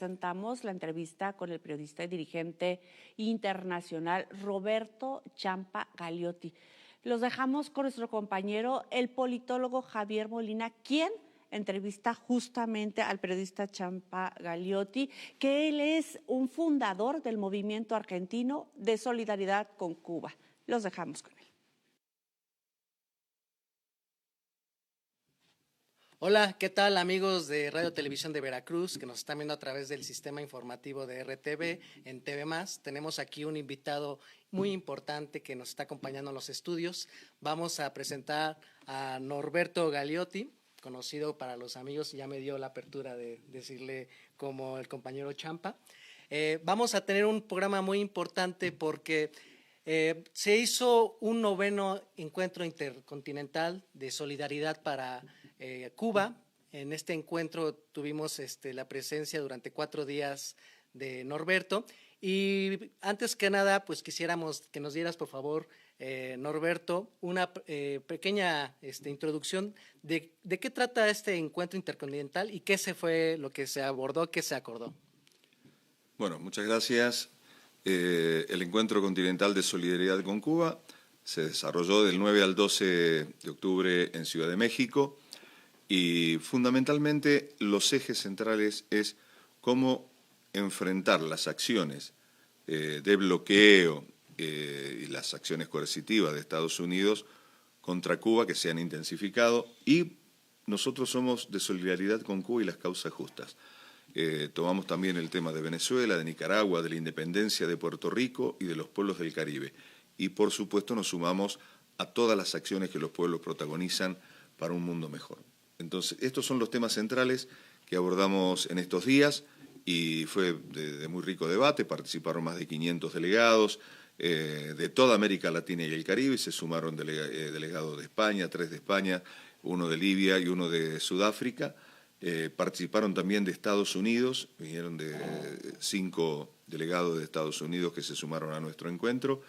Presentamos la entrevista con el periodista y dirigente internacional Roberto Champa Galeotti. Los dejamos con nuestro compañero, el politólogo Javier Molina, quien entrevista justamente al periodista Champa Galeotti, que él es un fundador del movimiento argentino de solidaridad con Cuba. Los dejamos con él. Hola, ¿qué tal amigos de Radio Televisión de Veracruz que nos están viendo a través del sistema informativo de RTV en TV+? Tenemos aquí un invitado muy importante que nos está acompañando en los estudios. Vamos a presentar a Norberto Galeotti, conocido para los amigos, ya me dio la apertura de decirle como el compañero Champa. Vamos a tener un programa muy importante porque se hizo un 9º encuentro intercontinental de solidaridad para Cuba. En este encuentro tuvimos la presencia durante 4 días de Norberto y antes que nada pues quisiéramos que nos dieras por favor Norberto una pequeña introducción de qué trata este encuentro intercontinental y qué fue lo que se abordó, qué se acordó. Bueno, muchas gracias. El Encuentro Continental de Solidaridad con Cuba se desarrolló del 9 al 12 de octubre en Ciudad de México y fundamentalmente los ejes centrales es cómo enfrentar las acciones de bloqueo y las acciones coercitivas de Estados Unidos contra Cuba que se han intensificado, y nosotros somos de solidaridad con Cuba y las causas justas. Tomamos también el tema de Venezuela, de Nicaragua, de la independencia de Puerto Rico y de los pueblos del Caribe. Y por supuesto nos sumamos a todas las acciones que los pueblos protagonizan para un mundo mejor. Entonces, estos son los temas centrales que abordamos en estos días y fue de muy rico debate. Participaron más de 500 delegados de toda América Latina y el Caribe, y se sumaron delegados de España, 3 de España, 1 de Libia y 1 de Sudáfrica. Participaron también de Estados Unidos, vinieron de 5 delegados de Estados Unidos que se sumaron a nuestro encuentro,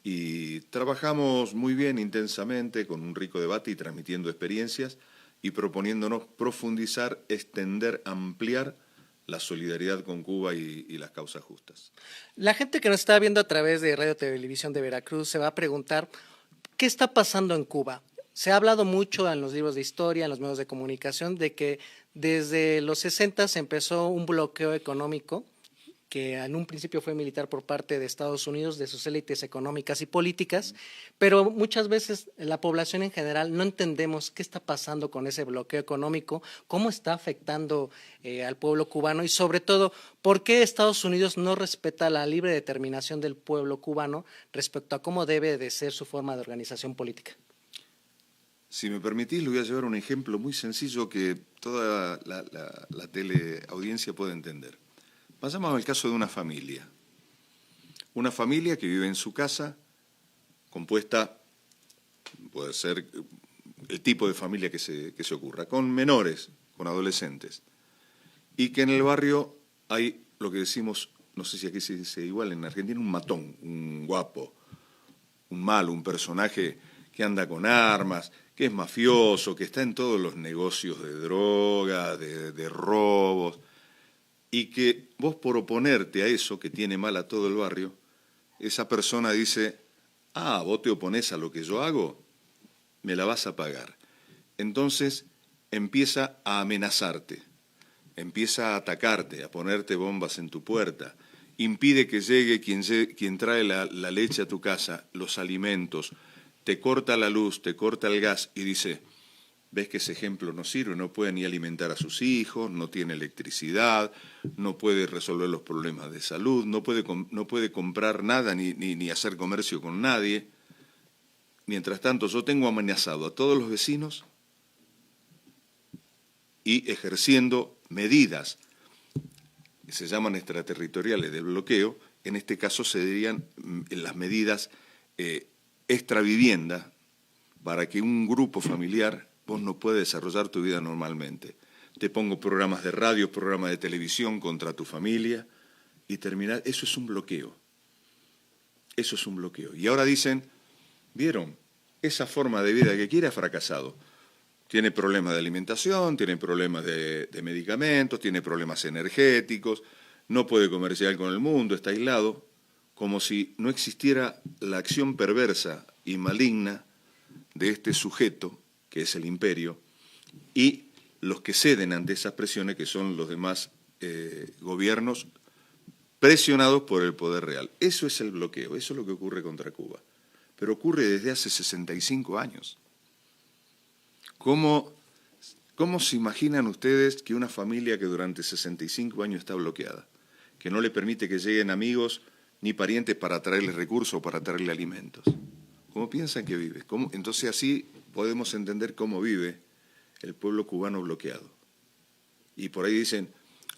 y trabajamos muy bien, intensamente, con un rico debate y transmitiendo experiencias y proponiéndonos profundizar, extender, ampliar la solidaridad con Cuba y las causas justas. La gente que nos está viendo a través de Radio Televisión de Veracruz se va a preguntar ¿qué está pasando en Cuba? Se ha hablado mucho en los libros de historia, en los medios de comunicación, de que desde los 60 se empezó un bloqueo económico que en un principio fue militar por parte de Estados Unidos, de sus élites económicas y políticas, pero muchas veces la población en general no entendemos qué está pasando con ese bloqueo económico, cómo está afectando al pueblo cubano y sobre todo, por qué Estados Unidos no respeta la libre determinación del pueblo cubano respecto a cómo debe de ser su forma de organización política. Si me permitís, le voy a llevar un ejemplo muy sencillo que toda la teleaudiencia puede entender. Pasamos al caso de una familia que vive en su casa, compuesta, puede ser el tipo de familia que se ocurra, con menores, con adolescentes, y que en el barrio hay lo que decimos, no sé si aquí se dice igual, en Argentina, un matón, un guapo, un malo, un personaje que anda con armas, que es mafioso, que está en todos los negocios de droga, de robos, y que vos, por oponerte a eso que tiene mal a todo el barrio, esa persona dice, vos te oponés a lo que yo hago, me la vas a pagar. Entonces empieza a amenazarte, empieza a atacarte, a ponerte bombas en tu puerta, impide que llegue quien trae la leche a tu casa, los alimentos, te corta la luz, te corta el gas y dice, ves que ese ejemplo no sirve, no puede ni alimentar a sus hijos, no tiene electricidad, no puede resolver los problemas de salud, no puede comprar nada ni hacer comercio con nadie. Mientras tanto, yo tengo amenazado a todos los vecinos y ejerciendo medidas que se llaman extraterritoriales del bloqueo. En este caso se dirían las medidas extravivienda, para que un grupo familiar vos no puedes desarrollar tu vida normalmente. Te pongo programas de radio, programas de televisión contra tu familia y terminar. Eso es un bloqueo. Eso es un bloqueo. Y ahora dicen, ¿vieron? Esa forma de vida que quiere ha fracasado. Tiene problemas de alimentación, tiene problemas de medicamentos, tiene problemas energéticos, no puede comerciar con el mundo, está aislado, como si no existiera la acción perversa y maligna de este sujeto, que es el imperio, y los que ceden ante esas presiones, que son los demás gobiernos presionados por el poder real. Eso es el bloqueo, eso es lo que ocurre contra Cuba. Pero ocurre desde hace 65 años. ¿Cómo se imaginan ustedes que una familia que durante 65 años está bloqueada, que no le permite que lleguen amigos ni parientes para traerle recursos o para traerle alimentos? ¿Cómo piensan que vive? Entonces así podemos entender cómo vive el pueblo cubano bloqueado. Y por ahí dicen,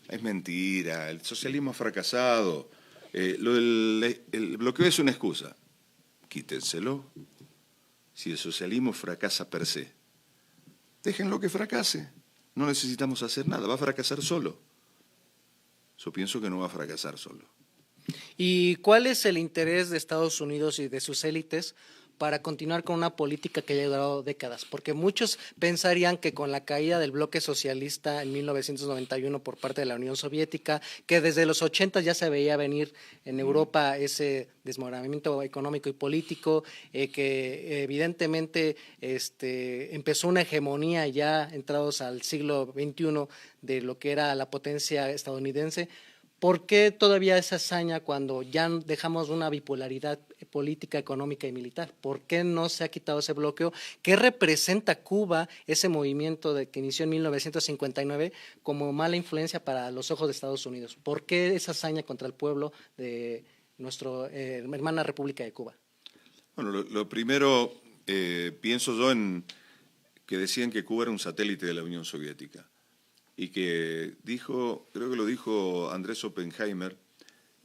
es mentira, el socialismo ha fracasado, el bloqueo es una excusa. Quítenselo. Si el socialismo fracasa per se, déjenlo que fracase. No necesitamos hacer nada, va a fracasar solo. Yo pienso que no va a fracasar solo. ¿Y cuál es el interés de Estados Unidos y de sus élites para continuar con una política que ya ha durado décadas? Porque muchos pensarían que con la caída del bloque socialista en 1991 por parte de la Unión Soviética, que desde los 80 ya se veía venir en Europa ese desmoronamiento económico y político, que evidentemente empezó una hegemonía ya entrados al siglo XXI de lo que era la potencia estadounidense. ¿Por qué todavía esa hazaña cuando ya dejamos una bipolaridad política, económica y militar? ¿Por qué no se ha quitado ese bloqueo? ¿Qué representa Cuba, ese movimiento que inició en 1959, como mala influencia para los ojos de Estados Unidos? ¿Por qué esa hazaña contra el pueblo de nuestra hermana República de Cuba? Bueno, lo primero, pienso yo en que decían que Cuba era un satélite de la Unión Soviética. Y que creo que lo dijo Andrés Oppenheimer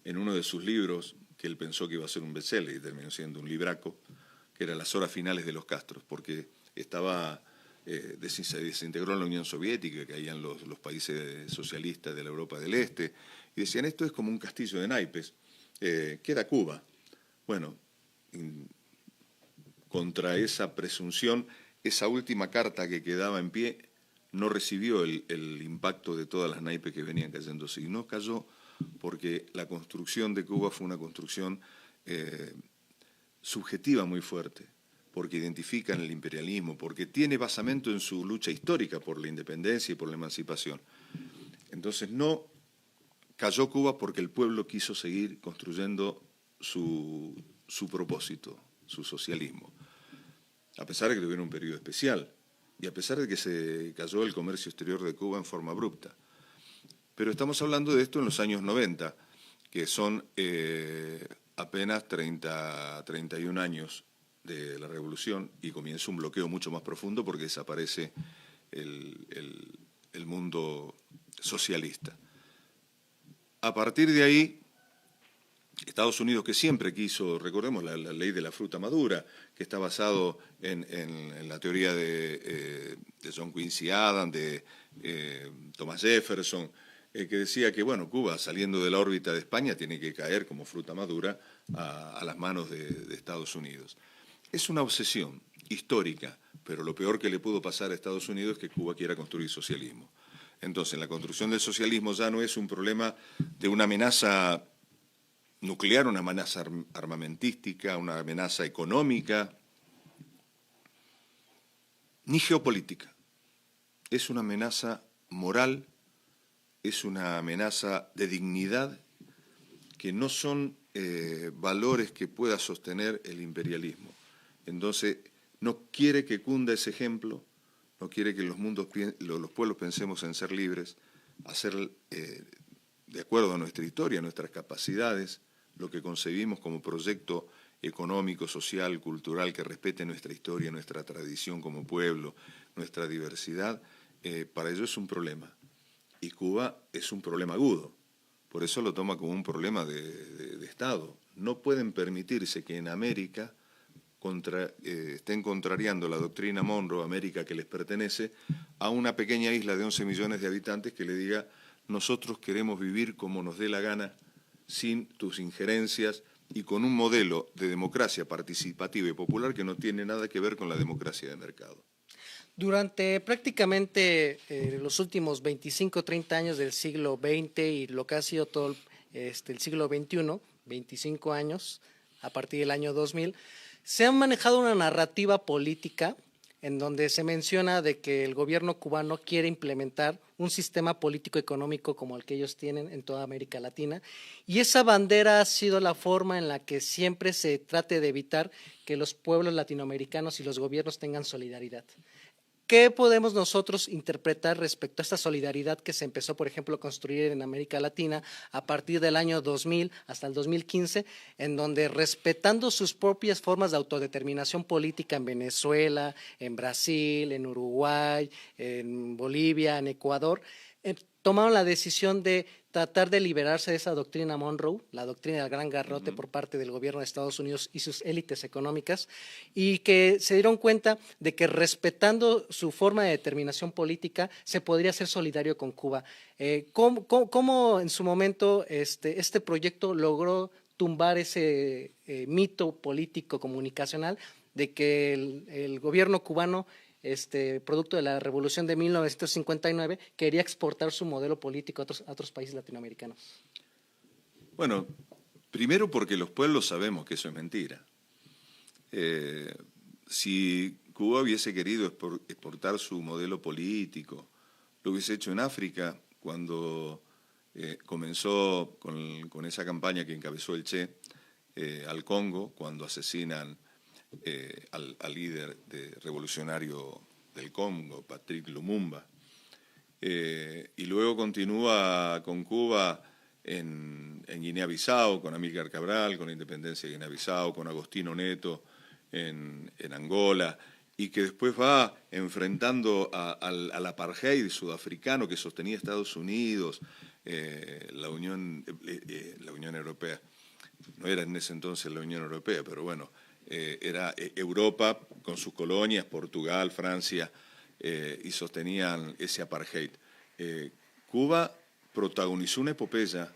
en uno de sus libros, que él pensó que iba a ser un bestseller y terminó siendo un libraco, que era Las horas finales de los Castros, porque se desintegró la Unión Soviética, caían los países socialistas de la Europa del Este, y decían, esto es como un castillo de naipes, queda Cuba. Bueno, contra esa presunción, esa última carta que quedaba en pie no recibió el impacto de todas las naipes que venían cayendo, y no cayó porque la construcción de Cuba fue una construcción subjetiva muy fuerte, porque identifican el imperialismo, porque tiene basamento en su lucha histórica por la independencia y por la emancipación. Entonces no cayó Cuba porque el pueblo quiso seguir construyendo su propósito, su socialismo, a pesar de que tuvieron un periodo especial. Y a pesar de que se cayó el comercio exterior de Cuba en forma abrupta. Pero estamos hablando de esto en los años 90, que son apenas 31 años de la revolución, y comienza un bloqueo mucho más profundo porque desaparece el mundo socialista. A partir de ahí, Estados Unidos, que siempre quiso, recordemos la ley de la fruta madura, que está basado en la teoría de John Quincy Adams, de Thomas Jefferson, que decía que bueno, Cuba, saliendo de la órbita de España, tiene que caer como fruta madura a las manos de Estados Unidos. Es una obsesión histórica, pero lo peor que le pudo pasar a Estados Unidos es que Cuba quiera construir socialismo. Entonces, la construcción del socialismo ya no es un problema de una amenaza nuclear, una amenaza armamentística, una amenaza económica, ni geopolítica. Es una amenaza moral, es una amenaza de dignidad, que no son valores que pueda sostener el imperialismo. Entonces, no quiere que cunda ese ejemplo, no quiere que los pueblos pensemos en ser libres, hacer de acuerdo a nuestra historia, a nuestras capacidades, lo que concebimos como proyecto económico, social, cultural, que respete nuestra historia, nuestra tradición como pueblo, nuestra diversidad, para ello es un problema. Y Cuba es un problema agudo, por eso lo toma como un problema de Estado. No pueden permitirse que en América estén contrariando la doctrina Monroe, América que les pertenece, a una pequeña isla de 11 millones de habitantes que le diga, nosotros queremos vivir como nos dé la gana, sin tus injerencias y con un modelo de democracia participativa y popular que no tiene nada que ver con la democracia de mercado. Durante prácticamente los últimos 25, 30 años del siglo XX y lo que ha sido todo el siglo XXI, 25 años, a partir del año 2000, se ha manejado una narrativa política en donde se menciona de que el gobierno cubano quiere implementar un sistema político-económico como el que ellos tienen en toda América Latina, y esa bandera ha sido la forma en la que siempre se trate de evitar que los pueblos latinoamericanos y los gobiernos tengan solidaridad. ¿Qué podemos nosotros interpretar respecto a esta solidaridad que se empezó, por ejemplo, a construir en América Latina a partir del año 2000 hasta el 2015, en donde respetando sus propias formas de autodeterminación política en Venezuela, en Brasil, en Uruguay, en Bolivia, en Ecuador, tomaron la decisión de tratar de liberarse de esa doctrina Monroe, la doctrina del gran garrote por parte del gobierno de Estados Unidos y sus élites económicas, y que se dieron cuenta de que respetando su forma de determinación política se podría ser solidario con Cuba. ¿Cómo en su momento este proyecto logró tumbar ese mito político comunicacional de que el gobierno cubano, producto de la revolución de 1959, quería exportar su modelo político a otros países latinoamericanos? Bueno, primero porque los pueblos sabemos que eso es mentira. Si Cuba hubiese querido exportar su modelo político, lo hubiese hecho en África cuando comenzó con esa campaña que encabezó el Che al Congo, cuando asesinan al líder revolucionario del Congo, Patrice Lumumba, y luego continúa con Cuba en Guinea-Bissau, con Amílcar Cabral, con la independencia de Guinea-Bissau, con Agostinho Neto en Angola, y que después va enfrentando al apartheid sudafricano que sostenía Estados Unidos, la Unión Europea. No era en ese entonces la Unión Europea, pero bueno, era Europa con sus colonias, Portugal, Francia, y sostenían ese apartheid. Cuba protagonizó una epopeya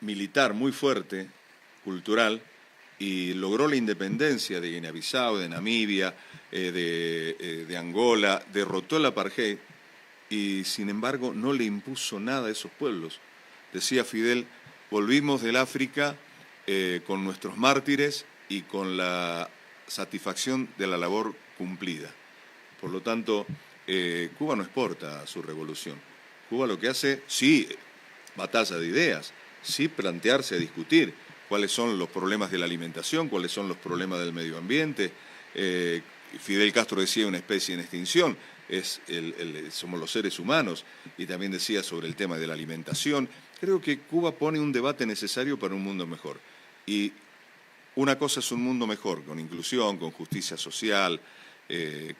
militar muy fuerte, cultural, y logró la independencia de Guinea-Bissau, de Namibia, de Angola, derrotó el apartheid y sin embargo no le impuso nada a esos pueblos. Decía Fidel, volvimos del África con nuestros mártires y con la satisfacción de la labor cumplida. Por lo tanto, Cuba no exporta su revolución. Cuba lo que hace, sí, batalla de ideas, sí plantearse a discutir cuáles son los problemas de la alimentación, cuáles son los problemas del medio ambiente. Fidel Castro decía una especie en extinción, somos los seres humanos, y también decía sobre el tema de la alimentación. Creo que Cuba pone un debate necesario para un mundo mejor. Y una cosa es un mundo mejor, con inclusión, con justicia social,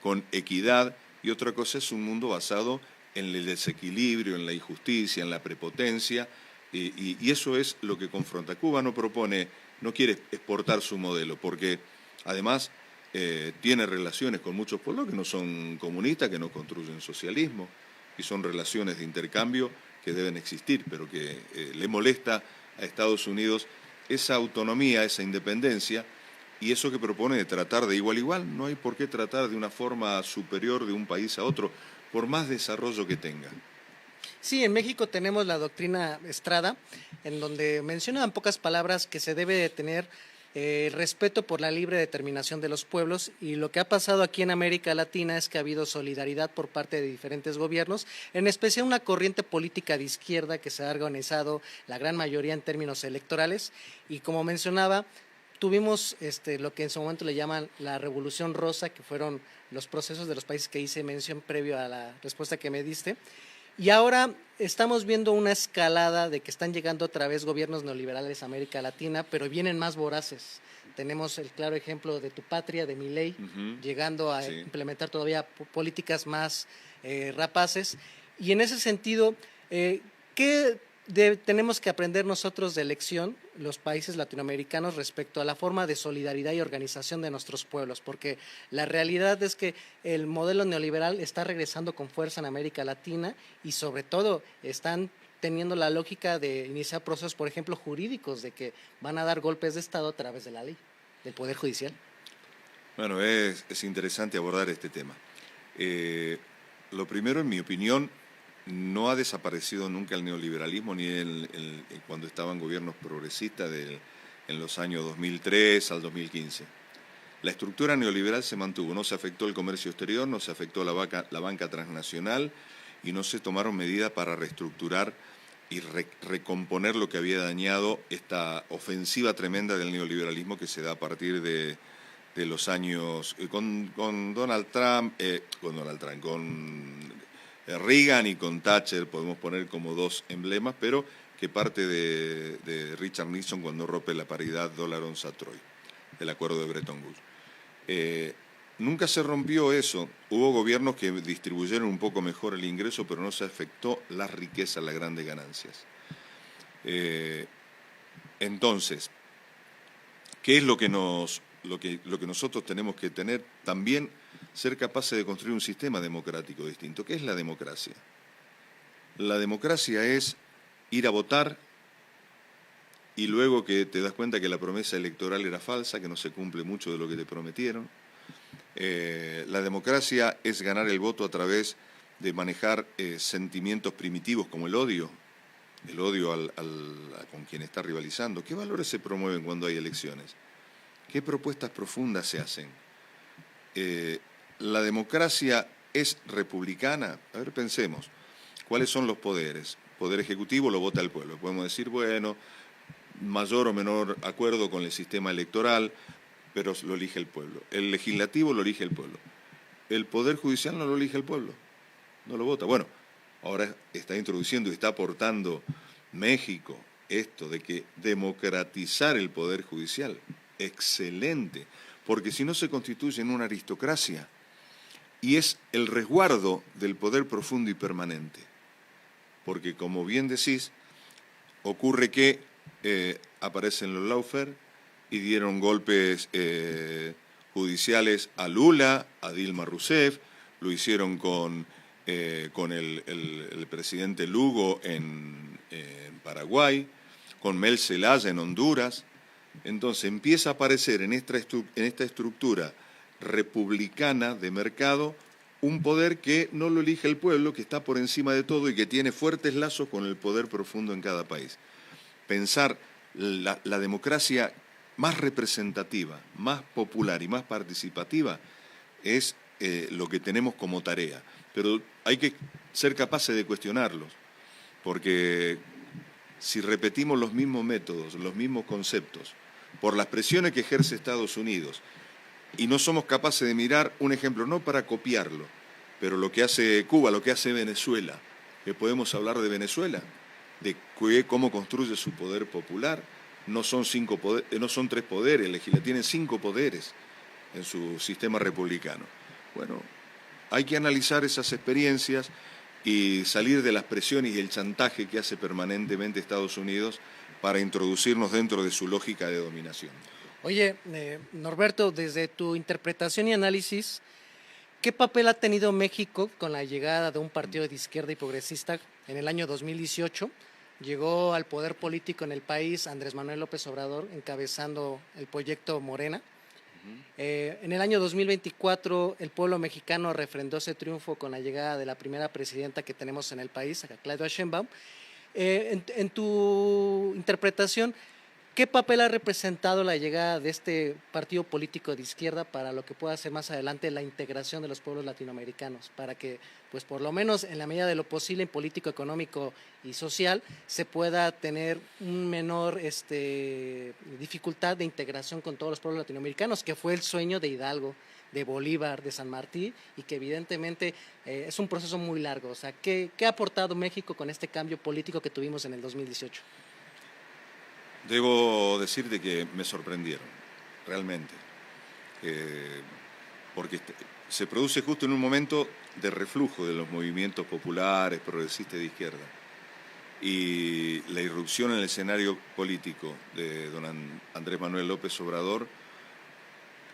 con equidad, y otra cosa es un mundo basado en el desequilibrio, en la injusticia, en la prepotencia, y eso es lo que confronta. Cuba no quiere exportar su modelo, porque además tiene relaciones con muchos pueblos que no son comunistas, que no construyen socialismo, y son relaciones de intercambio que deben existir, pero que le molesta a Estados Unidos esa autonomía, esa independencia, y eso que propone de tratar de igual a igual. No hay por qué tratar de una forma superior de un país a otro, por más desarrollo que tenga. Sí, en México tenemos la doctrina Estrada, en donde menciona en pocas palabras que se debe de tener respeto por la libre determinación de los pueblos, y lo que ha pasado aquí en América Latina es que ha habido solidaridad por parte de diferentes gobiernos, en especial una corriente política de izquierda que se ha organizado la gran mayoría en términos electorales, y como mencionaba, tuvimos lo que en su momento le llaman la Revolución Rosa, que fueron los procesos de los países que hice mención previo a la respuesta que me diste. Y ahora estamos viendo una escalada de que están llegando otra vez gobiernos neoliberales a América Latina, pero vienen más voraces. Tenemos el claro ejemplo de Tu Patria, de Milei, llegando a implementar todavía políticas más rapaces. Y en ese sentido, ¿qué tenemos que aprender nosotros de lección, los países latinoamericanos, respecto a la forma de solidaridad y organización de nuestros pueblos? Porque la realidad es que el modelo neoliberal está regresando con fuerza en América Latina, y sobre todo están teniendo la lógica de iniciar procesos, por ejemplo, jurídicos, de que van a dar golpes de Estado a través de la ley, del Poder Judicial. Bueno, es interesante abordar este tema. Lo primero, en mi opinión, no ha desaparecido nunca el neoliberalismo, ni cuando estaban gobiernos progresistas en los años 2003 al 2015. La estructura neoliberal se mantuvo, no se afectó el comercio exterior, no se afectó la banca transnacional y no se tomaron medidas para reestructurar y recomponer lo que había dañado esta ofensiva tremenda del neoliberalismo que se da a partir de los años con Donald Trump, con Reagan y con Thatcher, podemos poner como dos emblemas, pero que parte de Richard Nixon cuando rompe la paridad dólar-onza Troy, del acuerdo de Bretton Woods. Nunca se rompió eso. Hubo gobiernos que distribuyeron un poco mejor el ingreso, pero no se afectó la riqueza, las grandes ganancias. Entonces, ¿qué es lo que nosotros tenemos que tener? También ser capaces de construir un sistema democrático distinto. ¿Qué es la democracia? La democracia es ir a votar y luego que te das cuenta que la promesa electoral era falsa, que no se cumple mucho de lo que te prometieron. La democracia es ganar el voto a través de manejar sentimientos primitivos como el odio con quien está rivalizando. ¿Qué valores se promueven cuando hay elecciones? ¿Qué propuestas profundas se hacen? La democracia es republicana. A ver, pensemos, ¿cuáles son los poderes? Poder ejecutivo lo vota el pueblo. Podemos decir, bueno, mayor o menor acuerdo con el sistema electoral, pero lo elige el pueblo. El legislativo lo elige el pueblo. El poder judicial no lo elige el pueblo, no lo vota. Bueno, ahora está introduciendo y está aportando México esto de que democratizar el poder judicial. Excelente, porque si no se constituye en una aristocracia y es el resguardo del poder profundo y permanente. Porque como bien decís, ocurre que aparecen los lawfare y dieron golpes judiciales a Lula, a Dilma Rousseff, lo hicieron con el presidente Lugo en Paraguay, con Mel Zelaya en Honduras. Entonces empieza a aparecer en esta estructura republicana de mercado un poder que no lo elige el pueblo, que está por encima de todo y que tiene fuertes lazos con el poder profundo en cada país. Pensar la democracia más representativa, más popular y más participativa es lo que tenemos como tarea. Pero hay que ser capaces de cuestionarlos, porque si repetimos los mismos métodos, los mismos conceptos, por las presiones que ejerce Estados Unidos, y no somos capaces de mirar un ejemplo, no para copiarlo, pero lo que hace Cuba, lo que hace Venezuela, que podemos hablar de Venezuela, de cómo construye su poder popular. No son tres poderes, tienen 5 poderes en su sistema republicano. Bueno, hay que analizar esas experiencias y salir de las presiones y el chantaje que hace permanentemente Estados Unidos para introducirnos dentro de su lógica de dominación. Oye, Norberto, desde tu interpretación y análisis, ¿qué papel ha tenido México con la llegada de un partido de izquierda y progresista en el año 2018? Llegó al poder político en el país Andrés Manuel López Obrador, encabezando el proyecto Morena. En el año 2024, el pueblo mexicano refrendó ese triunfo con la llegada de la primera presidenta que tenemos en el país, Claudia Sheinbaum. En tu interpretación, ¿qué papel ha representado la llegada de este partido político de izquierda para lo que pueda ser más adelante la integración de los pueblos latinoamericanos? Para que, pues por lo menos en la medida de lo posible en político, económico y social, se pueda tener un menor dificultad de integración con todos los pueblos latinoamericanos, que fue el sueño de Hidalgo, de Bolívar, de San Martín, y que evidentemente es un proceso muy largo. O sea, ¿qué ha aportado México con este cambio político que tuvimos en el 2018? Debo decirte que me sorprendieron, realmente, porque se produce justo en un momento de reflujo de los movimientos populares, progresistas de izquierda, y la irrupción en el escenario político de don Andrés Manuel López Obrador,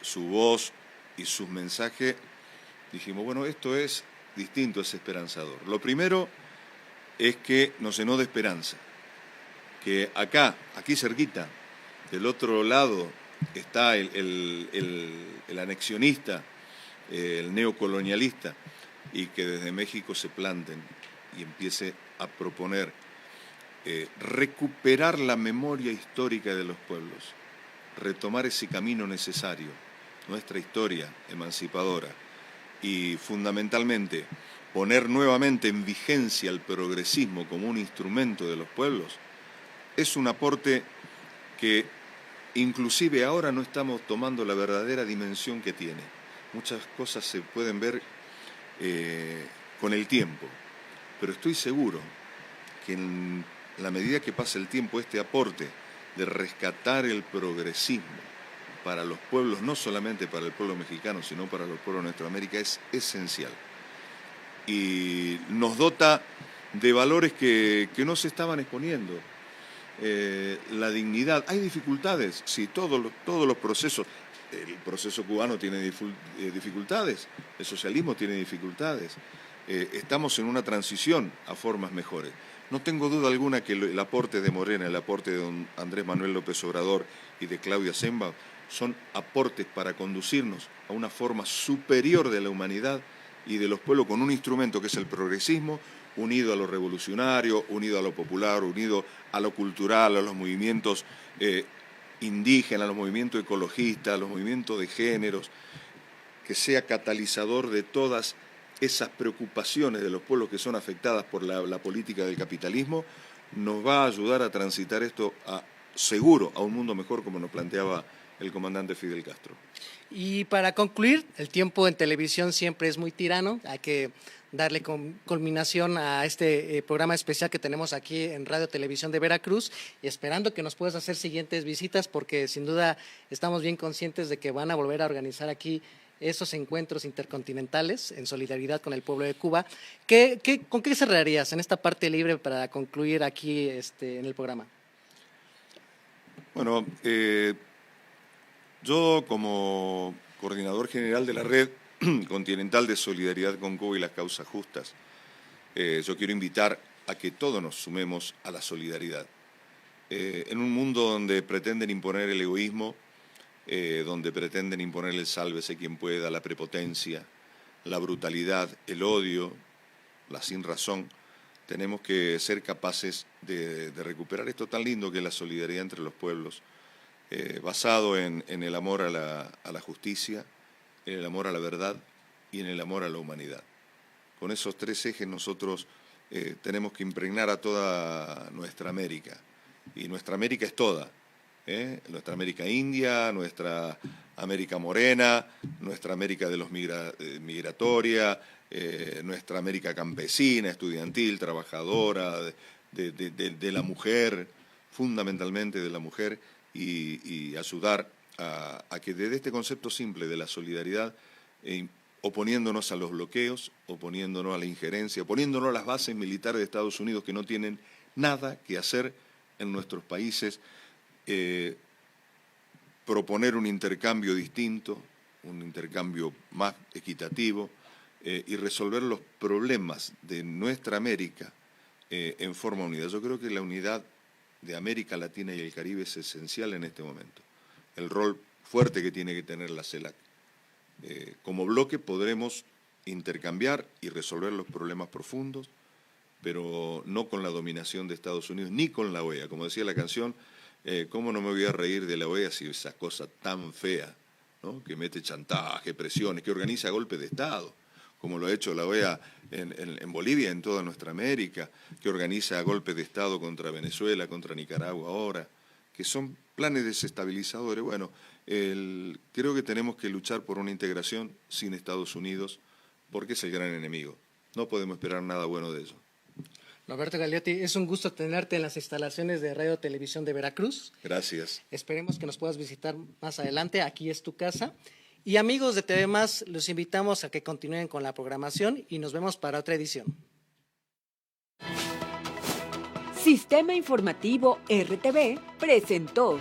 su voz y sus mensajes, dijimos, bueno, esto es distinto, es esperanzador. Lo primero es que nos llenó de esperanza, que aquí cerquita, del otro lado, está el anexionista, el neocolonialista, y que desde México se planten y empiece a proponer recuperar la memoria histórica de los pueblos, retomar ese camino necesario, nuestra historia emancipadora y fundamentalmente poner nuevamente en vigencia el progresismo como un instrumento de los pueblos, es un aporte que inclusive ahora no estamos tomando la verdadera dimensión que tiene. Muchas cosas se pueden ver con el tiempo, pero estoy seguro que en la medida que pasa el tiempo, este aporte de rescatar el progresismo para los pueblos, no solamente para el pueblo mexicano, sino para los pueblos de nuestra América, es esencial. Y nos dota de valores que no se estaban exponiendo. La dignidad, hay dificultades, sí, todos los procesos, el proceso cubano tiene dificultades, el socialismo tiene dificultades, estamos en una transición a formas mejores. No tengo duda alguna que el aporte de Morena, el aporte de don Andrés Manuel López Obrador y de Claudia Sheinbaum son aportes para conducirnos a una forma superior de la humanidad y de los pueblos con un instrumento que es el progresismo, unido a lo revolucionario, unido a lo popular, unido a lo cultural, a los movimientos indígenas, a los movimientos ecologistas, a los movimientos de géneros, que sea catalizador de todas esas preocupaciones de los pueblos que son afectadas por la política del capitalismo, nos va a ayudar a transitar esto seguro a un mundo mejor, como nos planteaba el comandante Fidel Castro. Y para concluir, el tiempo en televisión siempre es muy tirano, hay que darle culminación a este programa especial que tenemos aquí en Radio Televisión de Veracruz, y esperando que nos puedas hacer siguientes visitas, porque sin duda estamos bien conscientes de que van a volver a organizar aquí esos encuentros intercontinentales en solidaridad con el pueblo de Cuba. ¿Con qué cerrarías en esta parte libre para concluir aquí en el programa? Bueno, yo como coordinador general de la Red Continental de Solidaridad con Cuba y las Causas Justas, yo quiero invitar a que todos nos sumemos a la solidaridad. En un mundo donde pretenden imponer el egoísmo, donde pretenden imponer el sálvese quien pueda, la prepotencia, la brutalidad, el odio, la sinrazón, tenemos que ser capaces de recuperar esto tan lindo que es la solidaridad entre los pueblos, basado en el amor a la justicia, en el amor a la verdad y en el amor a la humanidad. Con esos tres ejes nosotros tenemos que impregnar a toda nuestra América, y nuestra América es toda. Nuestra América India, nuestra América Morena, nuestra América de los migratoria, nuestra América campesina, estudiantil, trabajadora, de la mujer, fundamentalmente de la mujer, y ayudar a que desde este concepto simple de la solidaridad, oponiéndonos a los bloqueos, oponiéndonos a la injerencia, oponiéndonos a las bases militares de Estados Unidos que no tienen nada que hacer en nuestros países, proponer un intercambio distinto, un intercambio más equitativo, y resolver los problemas de nuestra América en forma unida. Yo creo que la unidad de América Latina y el Caribe es esencial en este momento. El rol fuerte que tiene que tener la CELAC. Como bloque podremos intercambiar y resolver los problemas profundos, pero no con la dominación de Estados Unidos ni con la OEA. Como decía la canción, ¿cómo no me voy a reír de la OEA si esa cosa tan fea, ¿no? Que mete chantaje, presiones, que organiza golpes de Estado, como lo ha hecho la OEA en Bolivia, en toda nuestra América, que organiza golpes de Estado contra Venezuela, contra Nicaragua ahora, que son planes desestabilizadores? Bueno, creo que tenemos que luchar por una integración sin Estados Unidos, porque es el gran enemigo. No podemos esperar nada bueno de ello. Roberto Gagliotti, es un gusto tenerte en las instalaciones de Radio Televisión de Veracruz. Gracias. Esperemos que nos puedas visitar más adelante. Aquí es tu casa. Y amigos de TV Más, los invitamos a que continúen con la programación y nos vemos para otra edición. Sistema Informativo RTV presentó